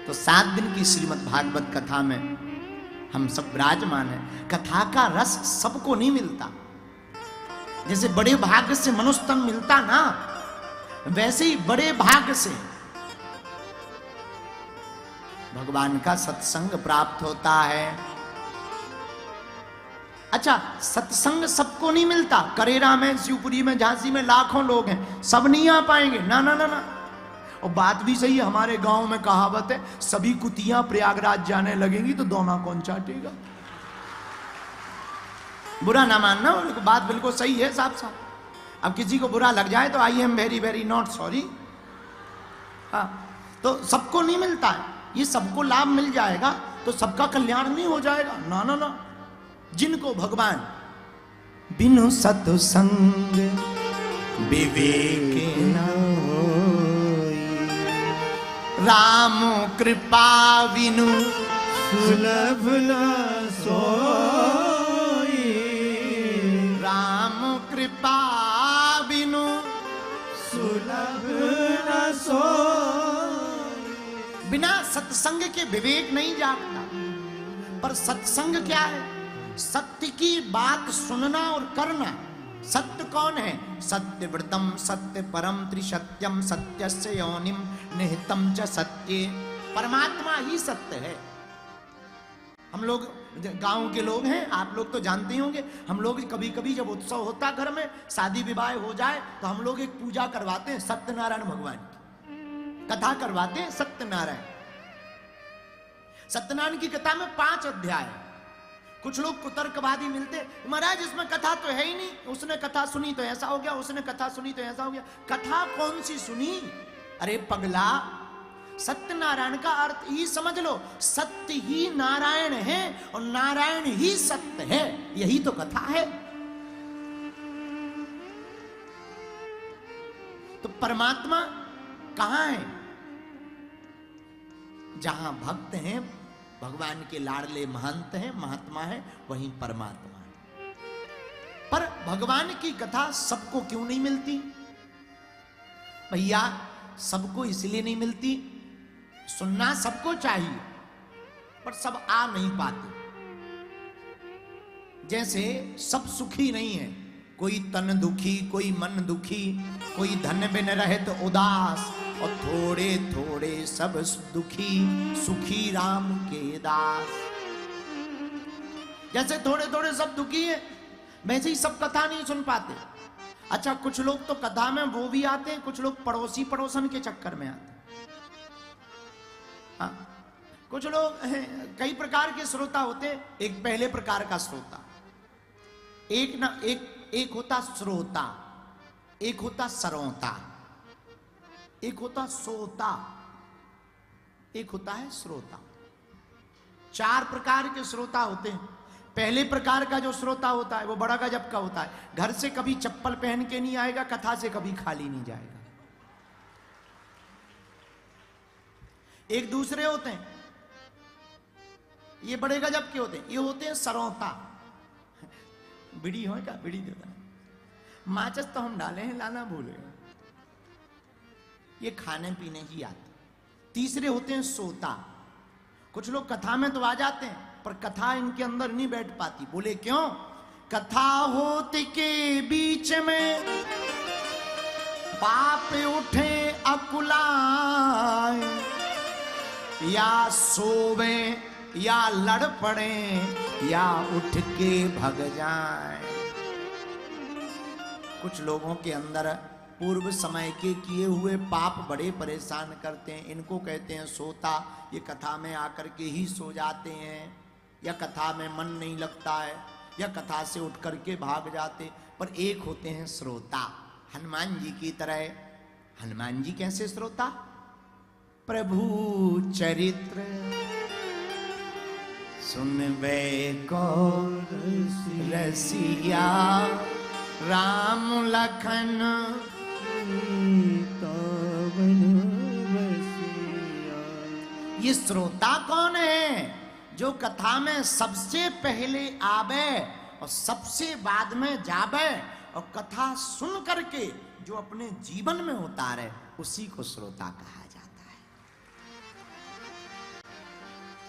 तो 7 दिन की श्रीमद् भागवत कथा में हम सब विराजमान हैं। कथा का रस सबको नहीं मिलता। जैसे बड़े भाग्य से मनुष्य तन मिलता ना, वैसे ही बड़े भाग्य से भगवान का सत्संग प्राप्त होता है। अच्छा, सत्संग सबको नहीं मिलता। करेरा में, शिवपुरी में, झांसी में लाखों लोग हैं, सब नहीं आ पाएंगे। ना ना ना ना। और बात भी सही है, हमारे गांव में कहावत है, सभी कुतियां प्रयागराज जाने लगेंगी तो दोना कौन चाटेगा। बुरा ना मानना, बात बिल्कुल सही है साहब साहब। अब किसी को बुरा लग जाए तो I am very very not sorry. हाँ, तो सबको नहीं मिलता है। ये सबको लाभ मिल जाएगा तो सबका कल्याण नहीं हो जाएगा। ना ना ना। जिनको भगवान बिनु सत्संग विवेक न होई, राम कृपा बिनु सुलभ न सोई, राम कृपा बिनु सुलभ न सोई। बिना सत्संग के विवेक नहीं जागता। पर सत्संग क्या है? सत्य की बात सुनना और करना। सत्य कौन है? सत्य व्रतम सत्य परम त्रिसत्यम सत्यस्य योनिम निहितम च सत्ये। परमात्मा ही सत्य है। हम लोग गांव के लोग हैं, आप लोग तो जानते ही होंगे। हम लोग कभी कभी जब उत्सव होता घर में, शादी विवाह हो जाए, तो हम लोग एक पूजा करवाते हैं सत्यनारायण भगवान की, कथा करवाते हैं सत्यनारायण। सत्यनारायण की कथा में 5 अध्याय है। कुछ लोग कुतर्कवादी मिलते, महाराज इसमें कथा तो है ही नहीं, उसने कथा सुनी तो ऐसा हो गया, उसने कथा सुनी तो ऐसा हो गया। कथा कौन सी सुनी? अरे पगला, सत्यनारायण का अर्थ ही समझ लो। सत्य ही नारायण है और नारायण ही सत्य है, यही तो कथा है। तो परमात्मा कहां है? जहां भक्त हैं, भगवान के लाडले महंत हैं, महात्मा है, वहीं परमात्मा है। पर भगवान की कथा सबको क्यों नहीं मिलती भैया? सबको इसलिए नहीं मिलती, सुनना सबको चाहिए पर सब आ नहीं पाते। जैसे सब सुखी नहीं है, कोई तन दुखी, कोई मन दुखी, कोई धन बिन रहे तो उदास, और थोड़े थोड़े सब दुखी, सुखी राम के दास। जैसे थोड़े थोड़े सब दुखी है, वैसे ही सब कथा नहीं सुन पाते। अच्छा, कुछ लोग तो कथा में वो भी आते हैं, कुछ लोग पड़ोसी पड़ोसन के चक्कर में आते हैं। हाँ, कुछ लोग कई प्रकार के श्रोता होते हैं। एक पहले प्रकार का श्रोता, एक होता श्रोता, एक होता सरोता, एक होता सोता, एक होता है श्रोता। 4 प्रकार के श्रोता होते हैं। पहले प्रकार का जो श्रोता होता है वो बड़ा गजब का होता है। घर से कभी चप्पल पहन के नहीं आएगा, कथा से कभी खाली नहीं जाएगा। एक दूसरे होते हैं, ये बड़े गजब के होते हैं। ये होते हैं सरोता। बीड़ी हो क्या? बीड़ी देता है। माचस तो हम डाले हैं, लाना भूल गए। ये खाने पीने की आते। तीसरे होते हैं सोता। कुछ लोग कथा में तो आ जाते हैं पर कथा इनके अंदर नहीं बैठ पाती। बोले क्यों? कथा होते के बीच में पाप उठे अकुलाए, या सोवे या लड़ पड़े या उठ के भग जाए। कुछ लोगों के अंदर पूर्व समय के किए हुए पाप बड़े परेशान करते हैं। इनको कहते हैं सोता। ये कथा में आकर के ही सो जाते हैं, या कथा में मन नहीं लगता है, या कथा से उठ करके भाग जाते। पर एक होते हैं श्रोता, हनुमान जी की तरह। हनुमान जी कैसे श्रोता? प्रभु चरित्र सुनबे को रसिया, राम लखन ये श्रोता कौन है? जो कथा में सबसे पहले आवे और सबसे बाद में जावे, और कथा सुन करके जो अपने जीवन में उतारे, उसी को श्रोता कहा जाए।